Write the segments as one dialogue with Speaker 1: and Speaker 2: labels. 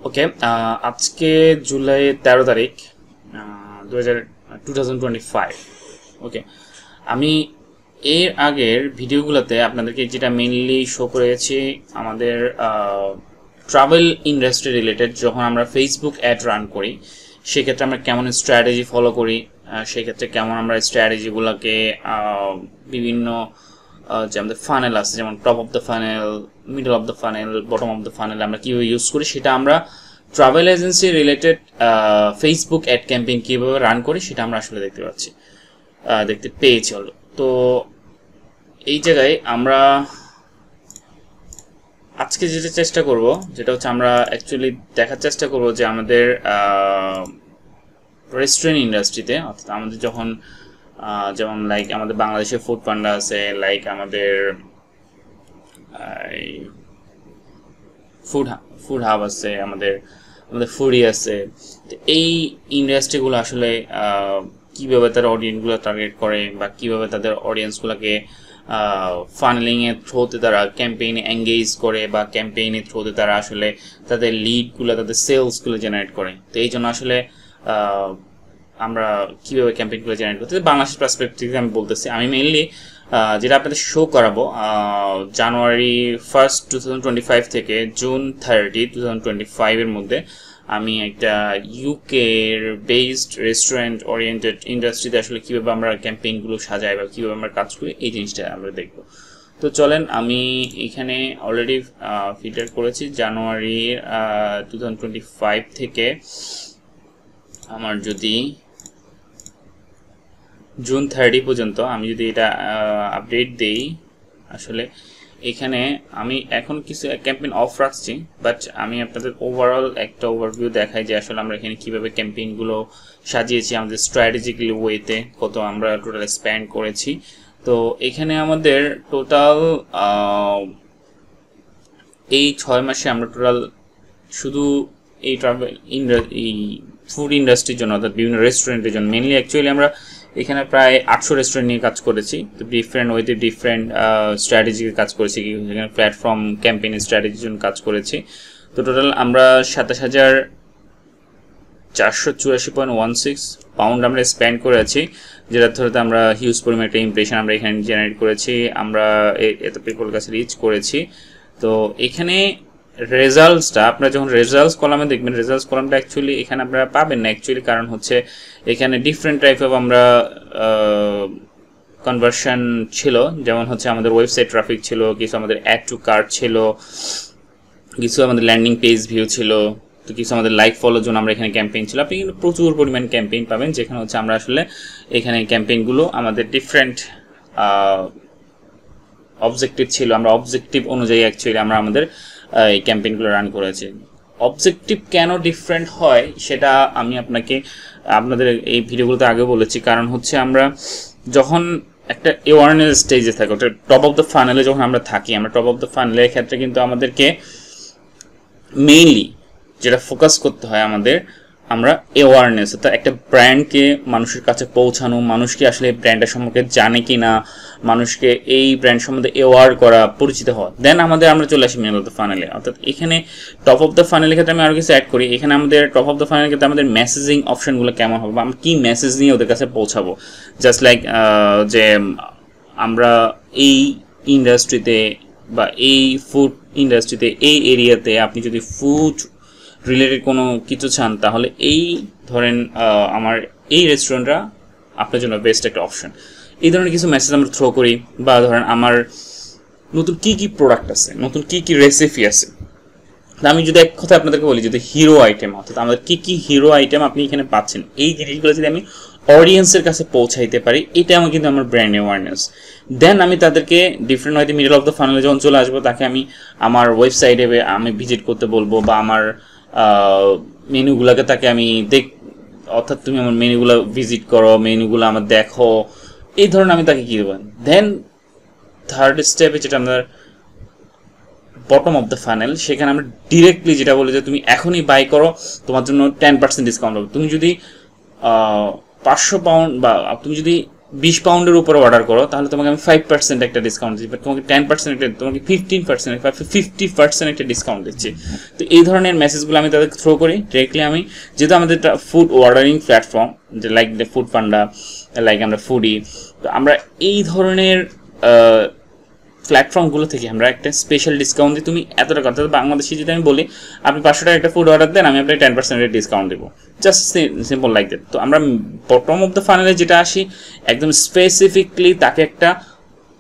Speaker 1: ওকে, আজকে জুলাই 13 তারিখ 2025। ওকে, আমি এর আগের ভিডিওগুলোতে আপনাদেরকে যেটা মেইনলি শো করেছি আমাদের ট্রাভেল ইন্ডাস্ট্রি রিলেটেড। যখন আমরা ফেসবুক অ্যাড রান করি সেক্ষেত্রে আমরা কেমন স্ট্র্যাটেজি ফলো করি, সেক্ষেত্রে কেমন আমরা স্ট্র্যাটেজিগুলোকে বিভিন্ন যে আমাদের ফানেল আছে, যেমন top of the funnel, middle of the funnel, bottom of the funnel আমরা কীভাবে ইউজ করি, সেটা আমরা travel agency related Facebook ad campaign কীভাবে রান করি সেটা আমরা আসলে দেখতে পেয়েছি হলো। তো এই জায়গায় আমরা আজকে যেটা চেষ্টা করব যেটা হচ্ছে আমরা অ্যাকচুয়ালি দেখার চেষ্টা করব যে আমাদের রেস্টুরেন্ট ইন্ডাস্ট্রিতে, অর্থাৎ আমাদের যখন যেমন লাইক আমাদের বাংলাদেশে ফুড পান্ডা আছে, লাইক আমাদের ফুড হাব আছে, আমাদের ফুডি আছে। তো এই ইন্ডাস্ট্রিগুলো আসলে কীভাবে তারা অডিয়েন্সগুলো টার্গেট করে বা কীভাবে তাদের অডিয়েন্সগুলোকে ফানেলিংয়ের থ্রুতে তারা ক্যাম্পেইনে এঙ্গেজ করে বা ক্যাম্পেইনের থ্রুতে তারা আসলে তাদের লিডগুলো, তাদের সেলসগুলো জেনারেট করে। তো এই জন্য আসলে আমরা কীভাবে ক্যাম্পেইনগুলো জেনারেট করতে বাংলাদেশের পার্সপেক্টিভ থেকে আমি বলতেছি। আমি মেইনলি যেটা আপনাদের শো করাবো জানুয়ারি 1, 2025 থেকে জুন 30, 2025 মধ্যে আমি একটা ইউকের বেসড রেস্টুরেন্ট ওরিয়েন্টেড ইন্ডাস্ট্রিতে আসলে কীভাবে আমরা ক্যাম্পেইনগুলো সাজাই বা কীভাবে আমরা কাজ করি এই জিনিসটা আমরা দেখব। তো চলেন, আমি এখানে অলরেডি ফিল্টার করেছি জানুয়ারি 2025 থেকে আমার যদি জুন 30 পর্যন্ত আমি যদি এটা আপডেট দেই, আসলে এখানে আমি এখন কিছু ক্যাম্পেইন অফ রাখছি, বাট আমি আপনাদের ওভারঅল একটা ওভারভিউ দেখাই যে আসলে আমরা এখানে কীভাবে ক্যাম্পেইনগুলো সাজিয়েছি, আমাদের স্ট্র্যাটেজিক্যালি ওয়েতে কত আমরা টোটাল স্পেন্ড করেছি। তো এখানে আমাদের টোটাল এই 6 মাসে আমরা টোটাল শুধু এই এই ফুড ইন্ডাস্ট্রির জন্য, অর্থাৎ বিভিন্ন রেস্টুরেন্টের জন্য মেনলি অ্যাকচুয়ালি আমরা এখানে প্রায় 800 রেস্টুরেন্ট নিয়ে কাজ করেছি। তো ডিফারেন্ট ওয়েতে ডিফারেন্ট স্ট্র্যাটেজির কাজ করেছি, এখানে প্ল্যাটফর্ম ক্যাম্পেইন স্ট্র্যাটেজির জন্য কাজ করেছি। তো টোটাল আমরা 27,484.16 পাউন্ড আমরা স্পেন্ড করেছি, যেটার ধরে আমরা হিউজ পরিমাণ একটা ইমপ্রেশন আমরা এখানে জেনারেট করেছি, আমরা এত পিপলের কাছে রিচ করেছি। তো এখানে রেজাল্টসটা আপনারা যখন রেজাল্টস কলামে দেখবেন, রেজাল্টস কলামটা অ্যাকচুয়ালি এখানে আপনারা পাবেন না অ্যাকচুয়ালি, কারণ হচ্ছে এখানে ডিফারেন্ট টাইপ অফ আমরা কনভার্সন ছিল, যেমন হচ্ছে আমাদের ওয়েবসাইট ট্রাফিক ছিল, কিছু আমাদের অ্যাড টু কার্ট ছিল, কিছু আমাদের ল্যান্ডিং পেজ ভিউ ছিল, তো কিছু আমাদের লাইক ফলোর জন্য আমরা এখানে ক্যাম্পেইন ছিল। আপনি কিন্তু প্রচুর পরিমাণ ক্যাম্পেইন পাবেন, যেখানে হচ্ছে আমরা আসলে এখানে ক্যাম্পেইনগুলো আমাদের ডিফারেন্ট অবজেক্টিভ ছিল, আমরা অবজেক্টিভ অনুযায়ী অ্যাকচুয়ালি আমরা আমাদের এই ক্যাম্পেইনগুলো রান করেছি। অবজেক্টিভ কেন ডিফারেন্ট হয় সেটা আমি আপনাদের এই ভিডিওগুলোতে আগে বলেছি, কারণ হচ্ছে আমরা যখন একটা অ্যাওয়ারনেস স্টেজে থাকি, ওটা টপ অফ দ্য ফানেলে যখন আমরা থাকি, আমরা টপ অফ দ্য ফানেলের ক্ষেত্রে কিন্তু আমাদেরকে মেইনলি যেটা ফোকাস করতে হয় আমরা অ্যাওয়ারনেস, অর্থাৎ একটা ব্র্যান্ডকে মানুষের কাছে পৌঁছানো, মানুষকে আসলে ব্র্যান্ডের সম্পর্কে জানে কি না, মানুষকে এই ব্র্যান্ড সম্বন্ধে অ্যাওয়ার করা, পরিচিত হওয়া। দেন আমরা চলে আসি মিডল অফ দ্য ফানেলে, অর্থাৎ এখানে টপ অফ দ্য ফানেলের ক্ষেত্রে আমি আরও কিছু অ্যাড করি। এখানে আমাদের টপ অফ দ্য ফানেলের ক্ষেত্রে আমাদের মেসেজিং অপশনগুলো কেমন হবে বা আমরা কী মেসেজ নিয়ে ওদের কাছে পৌঁছাবো। জাস্ট লাইক যে আমরা এই ইন্ডাস্ট্রিতে বা এই ফুড ইন্ডাস্ট্রিতে এই এরিয়াতে আপনি যদি ফুড রিলেটেড কোনো কিছু চান, তাহলে এই ধরেন আমার এই রেস্টুরেন্টটা আপনার জন্য বেস্ট একটা অপশন, এই ধরনের কিছু মেসেজ আমরা থ্রো করি। বা ধরেন আমার নতুন কী কী প্রোডাক্ট আছে, নতুন কী কী রেসিপি আছে। আমি যদি এক কথা আপনাদেরকে বলি, যদি হিরো আইটেম, অর্থাৎ আমাদের কী কী হিরো আইটেম আপনি এখানে পাচ্ছেন, এই জিনিসগুলো যদি আমি অডিয়েন্সের কাছে পৌঁছাইতে পারি, এটা কিন্তু আমার ব্র্যান্ড অ্যাওয়ারনেস। দেন আমি তাদেরকে ডিফারেন্ট হয়তো মিডল অফ দ্য ফানেলে যখন চলে আসবো, তাকে আমি আমার ওয়েবসাইটে আমি ভিজিট করতে বলবো বা আমার মেনুগুলোকে তাকে আমি অর্থাৎ তুমি আমার মেনুগুলো ভিজিট করো, মেনুগুলো আমার দেখো, এই ধরনের আমি তাকে কী দেবো। দেন থার্ড স্টেপে যেটা আমরা বটম অফ দ্য ফানেল, সেখানে আমরা ডিরেক্টলি যেটা বলি যে তুমি এখনই বাই করো, তোমার জন্য 10% ডিসকাউন্ট হবে। তুমি যদি 500 পাউন্ড বা তুমি যদি 20 পাউন্ডের উপরে অর্ডার করো তাহলে তোমাকে আমি 5% একটা ডিসকাউন্ট দিচ্ছি, তোমাকে 10% একটা, তোমাকে 15%, 50% একটা ডিসকাউন্ট দিচ্ছি। তো এই ধরনের মেসেজগুলো আমি তাদেরকে থ্রো করি ডিরেক্টলি। আমি যেহেতু আমাদের একটা ফুড অর্ডারিং প্ল্যাটফর্ম, যে like the food panda, like আমরা ফুডি, তো আমরা এই ধরনের প্ল্যাটফর্মগুলো থেকে আমরা একটা স্পেশাল ডিসকাউন্ট দিই। তুমি এত টাকা, অর্থাৎ বাংলাদেশে যদি আমি বলি আপনি 500 টাকা একটা ফুড অর্ডার দেন, আমি আপনাকে 10% ডিসকাউন্ট দেবো, জাস্ট সিম্পল লাইক দ্যাট। তো আমরা বটম অফ দ্য ফানেলে যেটা আসি, একদম স্পেসিফিকলি তাকে একটা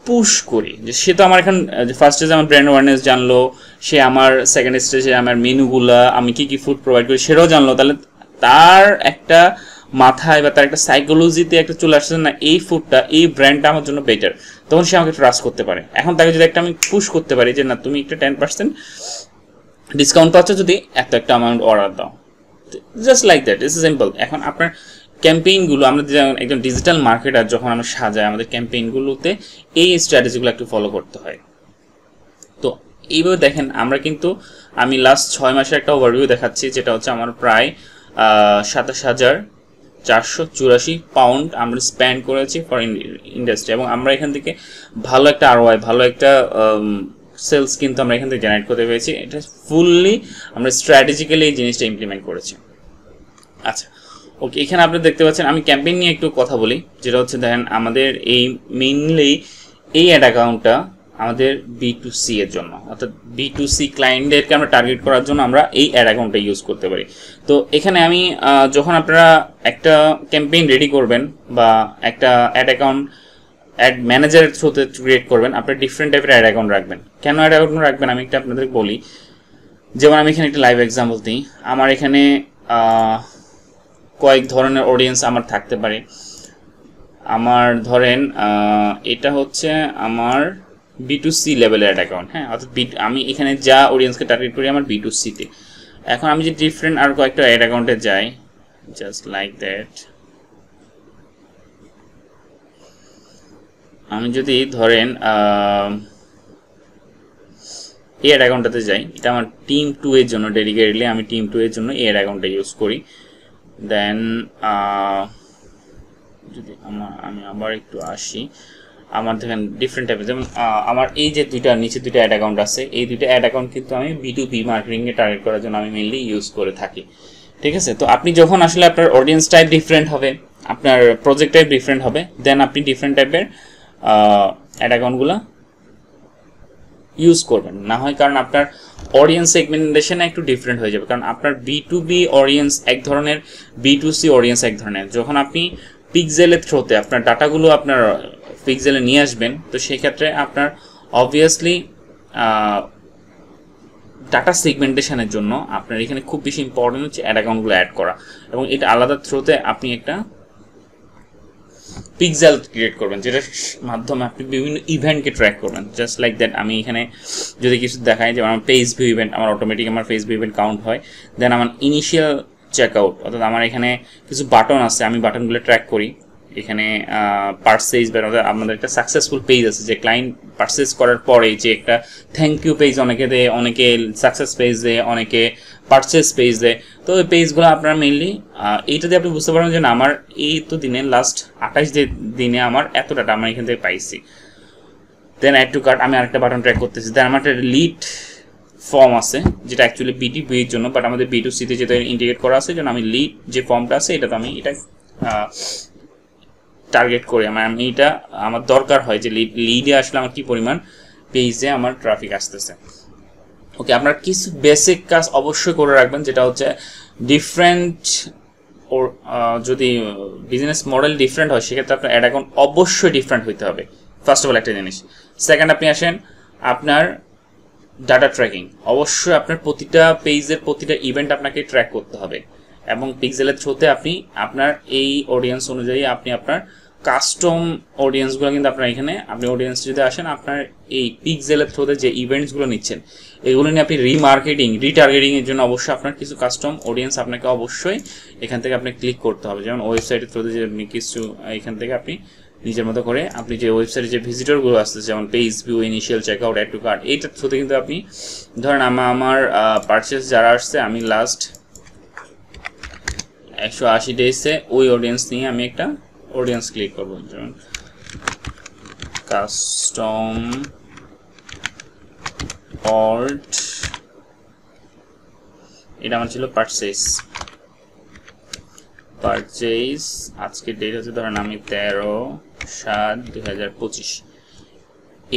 Speaker 1: পুশ করি, যে সে তো আমার এখন ফার্স্ট স্টেজে আমার ব্র্যান্ড অ্যাওয়ারনেস জানলো, সে আমার সেকেন্ড স্টেজে আমার মেনুগুলা আমি কী কী ফুড প্রোভাইড করি সেটাও জানলো, তাহলে তার একটা মাথায় বা তার একটা সাইকোলজিতে একটা চলে আসছে না এই ফুডটা, এই ব্র্যান্ডটা আমার জন্য বেটার, তখন সে আমাকে ট্রাস্ট করতে পারে। এখন তাকে যদি একটা আমি পুশ করতে পারি যে না তুমি একটা 10% ডিসকাউন্ট পাচ্ছ যদি এত একটা অ্যামাউন্ট অর্ডার দাও, just like that, it's simple. এখন আপনার ক্যাম্পেইনগুলো আমরা একজন ডিজিটাল মার্কেটার যখন আমরা সাজাই, আমাদের ক্যাম্পেইনগুলোতে এই স্ট্র্যাটেজিগুলো একটু ফলো করতে হয়। তো এইভাবে দেখেন আমরা কিন্তু, আমি লাস্ট 6 মাসের একটা ওভারভিউ দেখাচ্ছি, যেটা হচ্ছে আমার প্রায় 27,484 পাউন্ড আমরা স্পেন্ড করেছি ফর ইন্ডাস্ট্রি, এবং আমরা এখান থেকে ভালো একটা ROI, ভালো একটা সেলস কিন্তু আমরা এখান থেকে জেনারেট করতে পেরেছি। এটা ফুললি আমরা স্ট্র্যাটেজিক্যালি এই জিনিসটা ইমপ্লিমেন্ট করেছি। আচ্ছা ওকে, এখানে আপনি দেখতে পাচ্ছেন আমি ক্যাম্পেইন নিয়ে একটু কথা বলি, যেটা হচ্ছে দেখেন আমাদের এই মেইনলি এই অ্যাড অ্যাকাউন্টটা আমাদের B2C এর জন্য, অর্থাৎ B2C ক্লায়েন্টদেরকে আমরা টার্গেট করার জন্য আমরা এই অ্যাড অ্যাকাউন্টটা ইউজ করতে পারি। তো এখানে আমি যখন আপনারা একটা ক্যাম্পেইন রেডি করবেন বা একটা অ্যাড অ্যাকাউন্ট অ্যাড ম্যানেজারের থ্রুতে ক্রিয়েট করবেন, আপনার ডিফারেন্ট টাইপের অ্যাড অ্যাকাউন্ট রাখবেন। কেন অ্যাড অ্যাকাউন্ট রাখবেন আমি একটা আপনাদের বলি, যেমন আমি এখানে একটা লাইভ এক্সাম্পল দিই। আমার এখানে কয়েক ধরনের অডিয়েন্স আমার থাকতে পারে। আমার ধরেন এটা হচ্ছে আমার B2C লেভেলের অ্যাড অ্যাকাউন্ট, হ্যাঁ, অর্থাৎ আমি এখানে যা অডিয়েন্সকে টার্গেট করি আমার B2C-তে। এখন আমি যে ডিফারেন্ট আর কয়েকটা অ্যাড অ্যাকাউন্টে যাই, জাস্ট লাইক দ্যাট, আমি যদি ধরেন এই অ্যাড অ্যাকাউন্টটাতে যাই, এটা আমার টিম 2 এর জন্য ডেডিকেটেডলি, আমি টিম 2 এর জন্য এই অ্যাড অ্যাকাউন্টটা ইউজ করি। দেন যদি আমি আবার একটু আসি, আমার দেখেন ডিফারেন্ট টাইপের, যেমন আমার এই যে নিচে দুইটা অ্যাড অ্যাকাউন্ট আছে, এই দুইটা অ্যাড অ্যাকাউন্ট কিন্তু আমি B2B মার্কেটিংয়ে টার্গেট করার জন্য আমি মেইনলি ইউজ করে থাকি। ঠিক আছে, তো আপনি যখন আসলে আপনার অডিয়েন্স টাইপ ডিফারেন্ট হবে, আপনার প্রজেক্ট টাইপ ডিফারেন্ট হবে, দেন আপনি ডিফারেন্ট টাইপের অ্যাড অ্যাকাউন্টগুলো ইউজ করবেন না হয়, কারণ আপনার অডিয়েন্স সেগমেন্টেশনে একটু ডিফারেন্ট হয়ে যাবে, কারণ আপনার B2B অডিয়েন্স এক ধরনের, B2C অডিয়েন্স এক ধরনের। যখন আপনি পিক্সেলের থ্রোতে আপনার ডাটাগুলো আপনার পিক্সেলে নিয়ে আসবেন, তো সেই ক্ষেত্রে আপনার অবভিয়াসলি ডাটা সেগমেন্টেশনের জন্য আপনার এখানে খুব বেশি ইম্পর্টেন্ট হচ্ছে অ্যাড অ্যাকাউন্টগুলো অ্যাড করা, এবং এটা আলাদা থ্রোতে আপনি একটা পিক্সেল ক্রিয়েট করবেন, যেটার মাধ্যমে আপনি বিভিন্ন ইভেন্টকে ট্র্যাক করবেন, জাস্ট লাইক দ্যাট। আমি এখানে যদি কিছু দেখাই, যেমন আমার পেজ ভিউ ইভেন্ট, আমার অটোমেটিক আমার পেজ ভিউ ইভেন্ট কাউন্ট হয়। দেন আমার ইনিশিয়াল চেকআউট, অর্থাৎ আমার এখানে কিছু বাটন আছে, আমি বাটনগুলো ট্র্যাক করি। এখানে পারচেজ বা আমাদের একটা সাকসেসফুল পেজ আছে, যে ক্লায়েন্ট পারচেজ করার পরে যে একটা থ্যাংক ইউ পেজ অনেকে দেয়, অনেকে সাকসেস পেজ দেয়, অনেকে পারচেজ পেজ দেয়। তো ওই পেজগুলো আপনার মেইনলি এইটাতে আপনি বুঝতে পারবেন যে না আমার এই তো দিনে লাস্ট 28 দিনে আমার এত ডাটা আমার এখান থেকে পাইছি। দেন অ্যাড টু কার্ট, আমি আরেকটা বাটন ট্র্যাক করতেছি। দেন আমার একটা লিড ফর্ম আছে, যেটা অ্যাকচুয়ালি B2B এর জন্য, বাট আমাদের B2C-তে যেটা ইন্টিগ্রেট করা আছে, যেন আমি লিড যে ফর্মটা আছে এটা তো আমি এটা টার্গেট করি, আমি এটা আমার দরকার হয় যে লিডে আসলে আমার কি পরিমাণ পেজে আমার ট্রাফিক আসতেছে। ওকে, আপনার কিছু বেসিক কাজ অবশ্যই করে রাখবেন, যেটা হচ্ছে ডিফারেন্ট, যদি বিজনেস মডেল ডিফারেন্ট হয় সেক্ষেত্রে আপনার অ্যাড অ্যাকাউন্ট অবশ্যই ডিফারেন্ট হইতে হবে, ফার্স্ট অফ অল একটা জিনিস। সেকেন্ড, আপনি আসেন আপনার ডাটা ট্র্যাকিং, অবশ্যই আপনার প্রতিটা পেজের প্রতিটা ইভেন্ট আপনাকে ট্র্যাক করতে হবে, এবং পিক্সেলের থ্রুতে আপনি আপনার এই অডিয়েন্স অনুযায়ী আপনি আপনার কাস্টম অডিয়েন্সগুলো কিন্তু আপনার এখানে, আপনি অডিয়েন্স যদি আসেন আপনার এই পিক্সেলের থ্রুতে যে ইভেন্টসগুলো নিচ্ছেন এগুলো নিয়ে আপনি রিটার্গেটিংয়ের জন্য অবশ্যই আপনার কিছু কাস্টম অডিয়েন্স আপনাকে অবশ্যই এখান থেকে আপনি ক্লিক করতে হবে। যেমন ওয়েবসাইটের থ্রুতে যে আপনি কিছু এখান থেকে আপনি নিজের মতো করে আপনি যে ওয়েবসাইটে যে ভিজিটরগুলো আসছে, যেমন page view, initial checkout, add to cart, এইটার থ্রুতে কিন্তু আপনি ধরেন আমার পারচেস যারা আসছে, আমি লাস্ট 180 ডেজে ওই অডিয়েন্স নিয়ে আমি একটা অডিয়েন্স ক্লিক করবো, যেমন কাস্টম অর্ড, এটা আমার ছিল পারচেজ। আজকের ডেট হচ্ছে ধরেন আমি 13/7/2025,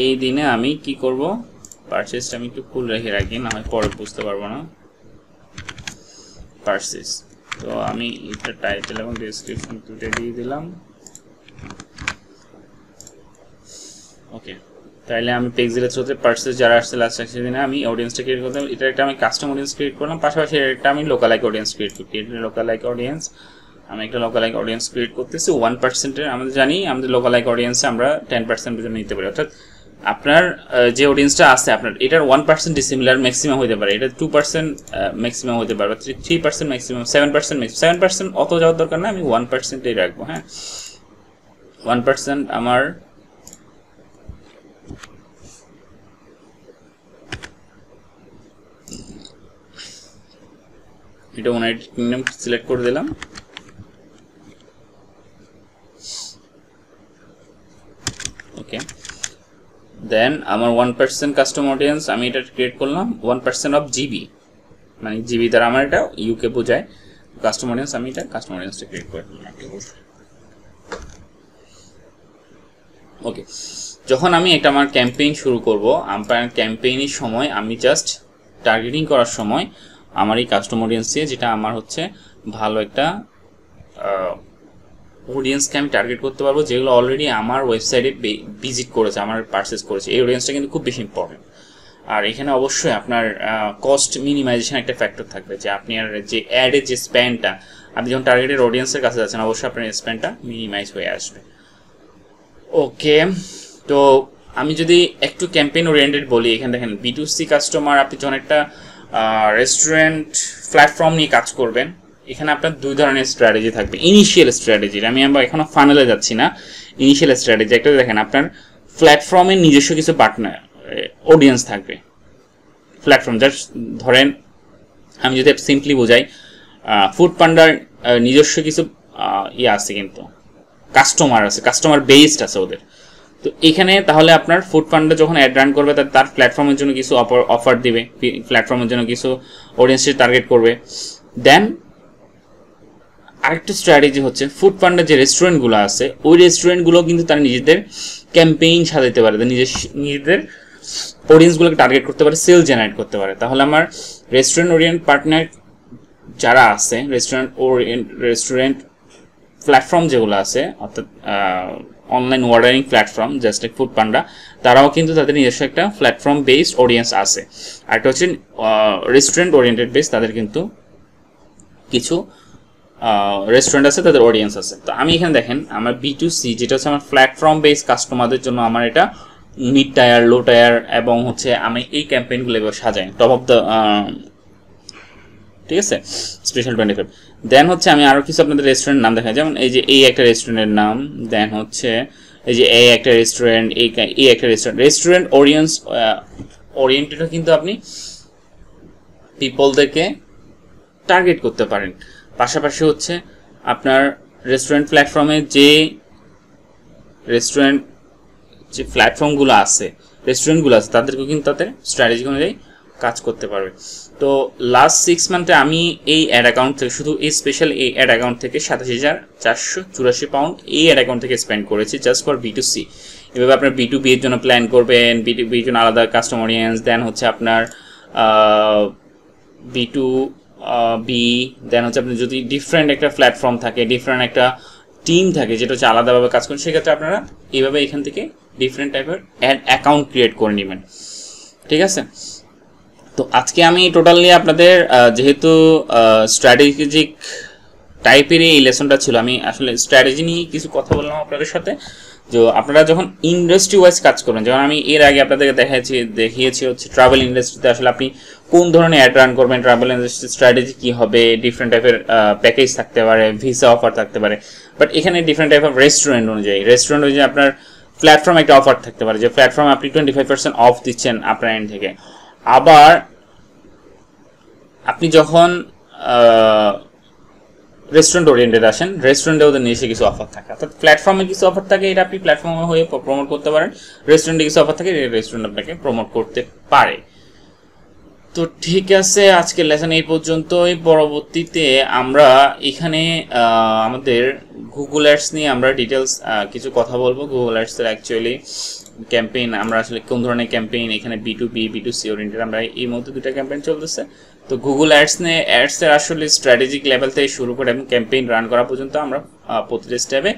Speaker 1: এই দিনে আমি কি করব, পারচেজটা আমি একটু ফুল রেখে রাখি, না হয় পরে বুঝতে পারবো না। পারচেজ, তো আমি এটা টাইটেল এবং ডেসক্রিপশন দুটো দিয়ে দিলাম। ওকে, তাইলে আমি পেক্সিলের থ্রুতে পারচেজ যারা আসছে লাস্ট দিনে আমি অডিয়েন্সটা ক্রিয়েট করতাম। এটা একটা আমি কাস্টম অডিয়েন্স ক্রিয়েট করলাম, পাশাপাশি একটা আমি লোকালাইক অডিয়েন্স ক্রিয়েট করছি। লোকালাইক অডিয়েন্স, আমি একটা লোকালাইক অডিয়েন্স ক্রিয়েট করতেছি 1%-এর। আমাদের জানি আমাদের লোকালাইক অডিয়েন্সে আমরা 10% পর্যন্ত নিতে পারি, অর্থাৎ আপনার যে অডিয়েন্সটা আছে আপনার এটার 1% ডিসিমিলার ম্যাক্সিমাম হতে পারে, এটা 2% ম্যাক্সিমাম হতে পারে, 3% ম্যাক্সিমাম, 7% ম্যাক্সিমাম। 7% অত যাওয়ার দরকার না, আমি 1%-এই রাখবো। হ্যাঁ, 1% আমার এটা ইউনাইটেড কিংডম সিলেক্ট করে দিলাম। ওকে, দেন আমার 1% কাস্টম অডিয়েন্স আমি এটা ক্রিয়েট করলাম 1% অফ জিবি, মানে জিবি দ্বারা আমার এটা ইউকে বোঝায়। কাস্টম অডিয়েন্স আমি এটা কাস্টম অডিয়েন্সটা ক্রিয়েট করে দিলাম। ওকে, যখন আমি একটা আমার ক্যাম্পেইন শুরু করব, আমার ক্যাম্পেইনের সময় আমি জাস্ট টার্গেটিং করার সময় আমার এই কাস্টম অডিয়েন্স দিয়ে, যেটা আমার হচ্ছে ভালো একটা অডিয়েন্সকে আমি টার্গেট করতে পারবো, যেগুলো অলরেডি আমার ওয়েবসাইটে ভিজিট করেছে, আমার পারচেস করেছে। এই অডিয়েন্সটা কিন্তু খুব বেশি ইম্পর্টেন্ট। আর এখানে অবশ্যই আপনার কস্ট মিনিমাইজেশন একটা ফ্যাক্টর থাকবে, যে আপনার যে অ্যাডের যে স্প্যানটা, আপনি যখন টার্গেটের অডিয়েন্সের কাছে যাচ্ছেন, অবশ্যই আপনার স্প্যানটা মিনিমাইজ হয়ে আসবে। ওকে, তো আমি যদি একটু ক্যাম্পেইন ওরিয়েন্টেড বলি, এখানে দেখেন B2C কাস্টমার, আপনি যখন একটা রেস্টুরেন্ট প্ল্যাটফর্ম নিয়ে কাজ করবেন, এখানে আপনার দুই ধরনের স্ট্র্যাটেজি থাকবে। ইনিশিয়াল স্ট্র্যাটেজি, আমি এখনো ফানেলে যাচ্ছি না। ইনিশিয়াল স্ট্র্যাটেজি একটা দেখেন, আপনার প্ল্যাটফর্মের নিজস্ব কিছু পার্টনার অডিয়েন্স থাকবে। প্ল্যাটফর্ম জাস্ট ধরেন, আমি যদি সিম্পলি বোঝাই, ফুড পান্ডার নিজস্ব কিছু ইয়ে আছে, কিন্তু কাস্টমার আছে, কাস্টমার বেসড আছে ওদের। তো এখানে তাহলে আপনার ফুড পান্ডা যখন অ্যাড রান করবে, তার প্ল্যাটফর্মের জন্য কিছু অফার দিবে, প্ল্যাটফর্মের জন্য কিছু অডিয়েন্সের টার্গেট করবে। দেন আরেকটা স্ট্র্যাটেজি হচ্ছে, ফুড পান্ডার যে রেস্টুরেন্টগুলো আছে, ওই রেস্টুরেন্টগুলো কিন্তু তারা নিজেদের ক্যাম্পেইন সাজাতে পারে, নিজেদের অডিয়েন্সগুলোকে টার্গেট করতে পারে, সেল জেনারেট করতে পারে। তাহলে আমার রেস্টুরেন্ট ওরিয়েন্ট পার্টনার যারা আছে, রেস্টুরেন্ট প্ল্যাটফর্ম যেগুলো আছে, অর্থাৎ online ordering platform just like Foodpanda, তারাও কিন্তু তাদের নিজস্ব একটা প্ল্যাটফর্ম বেসড অডিয়েন্স আছে। আর একটা হচ্ছে রেস্টুরেন্ট ওরিয়েন্টেড বেস, তাদের কিন্তু কিছু রেস্টুরেন্ট আছে, তাদের অডিয়েন্স আছে। তো আমি এখানে দেখেন আমার B2C যেটা হচ্ছে আমার প্ল্যাটফর্ম বেস কাস্টমারদের জন্য, আমার এটা মিড টায়ার, লো টায়ার, এবং হচ্ছে আমি এই ক্যাম্পেইনগুলো এবার সাজাই টপ অফ দ্য, ঠিক আছে, স্পেশাল 25। দেন হচ্ছে আমি আরও কিছু আপনাদের রেস্টুরেন্ট নাম দেখাই, যেমন এই যে এই একটা রেস্টুরেন্টের নাম, দেন হচ্ছে এই যে এই একটা রেস্টুরেন্ট, এই একটা রেস্টুরেন্ট ওরিয়েন্টেডও কিন্তু আপনি পিপলদেরকে টার্গেট করতে পারেন। পাশাপাশি হচ্ছে আপনার রেস্টুরেন্ট প্ল্যাটফর্মে যে প্ল্যাটফর্মগুলো আছে, রেস্টুরেন্টগুলো আছে, তাদেরকেও কিন্তু তাদের স্ট্র্যাটেজি অনুযায়ী কাজ করতে পারবে। তো লাস্ট 6 মান্থে আমি এই অ্যাড অ্যাকাউন্ট থেকে, শুধু এই স্পেশাল এই অ্যাড অ্যাকাউন্ট থেকে 27,484 পাউন্ড এই অ্যাড অ্যাকাউন্ট থেকে স্পেন্ড করেছি জাস্ট ফর B2C। এভাবে আপনার B2B এর জন্য প্ল্যান করবেন, B2B এর জন্য আলাদা কাস্টমার অডিয়েন্স, দেন হচ্ছে আপনার B2B, দেন হচ্ছে আপনার যদি ডিফারেন্ট একটা প্ল্যাটফর্ম থাকে, ডিফারেন্ট একটা টিম থাকে যেটা হচ্ছে আলাদাভাবে কাজ করেন, সেক্ষেত্রে আপনারা এইভাবে এখান থেকে ডিফারেন্ট টাইপের অ্যাড অ্যাকাউন্ট ক্রিয়েট করে নেবেন। ঠিক আছে, তো আজকে আমি টোটালি আপনাদের যেহেতু স্ট্র্যাটেজিক টাইপের এই লেসনটা ছিল, আমি আসলে স্ট্র্যাটেজি নিয়ে কিছু কথা বললাম আপনাদের সাথে। যে আপনারা যখন ইন্ডাস্ট্রি ওয়াইজ কাজ করবেন, যেমন আমি এর আগে আপনাদেরকে দেখিয়েছি হচ্ছে ট্রাভেল ইন্ডাস্ট্রিতে আসলে আপনি কোন ধরনের অ্যাড রান করবেন, ট্রাভেল ইন্ডাস্ট্রি স্ট্র্যাটেজি কী হবে, ডিফারেন্ট টাইপের প্যাকেজ থাকতে পারে, ভিসা অফার থাকতে পারে। বাট এখানে ডিফারেন্ট টাইপ অফ রেস্টুরেন্ট অনুযায়ী আপনার প্ল্যাটফর্ম একটা অফার থাকতে পারে, যে প্ল্যাটফর্ম আপনি 25% অফ দিচ্ছেন আপনার এন্ড থেকে। আবার আপনি যখন রেস্টুরেন্ট ওরিয়েন্টেড আসেন, রেস্টুরেন্টে ওদের নিজস্ব কিছু অফার থাকে, অর্থাৎ প্ল্যাটফর্মে কিছু অফার থাকে, এটা আপনি প্ল্যাটফর্মে হয়ে প্রমোট করতে পারেন। রেস্টুরেন্টে কিছু অফার থাকে, রেস্টুরেন্ট আপনাকে প্রমোট করতে পারে। তো ঠিক আছে, আজকের লেসন এই পর্যন্তই। পরবর্তীতে আমরা এখানে আমাদের গুগল অ্যাডস নিয়ে আমরা ডিটেলস কিছু কথা বলবো। গুগল অ্যাডসের অ্যাকচুয়ালি ক্যাম্পেইন, আমরা আসলে কোন ধরনের ক্যাম্পেইন, এখানে B2B B2C ওরিয়েন্টেড, আমরা এই মুহূর্তে দুটা ক্যাম্পেইন চলতেছে। তো গুগল অ্যাডস নিয়ে, অ্যাডসের আসলে স্ট্র্যাটেজিক লেভেল থেকে শুরু করে এবং ক্যাম্পেইন রান করা পর্যন্ত আমরা প্রতিটা স্টেপে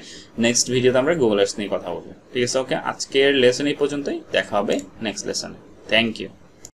Speaker 1: নেক্সট ভিডিওতে আমরা গুগল অ্যাডস নিয়ে কথা বলবো। ঠিক আছে, ওকে, আজকের লেসন এই পর্যন্তই, দেখা হবে নেক্সট লেসনে। Thank you.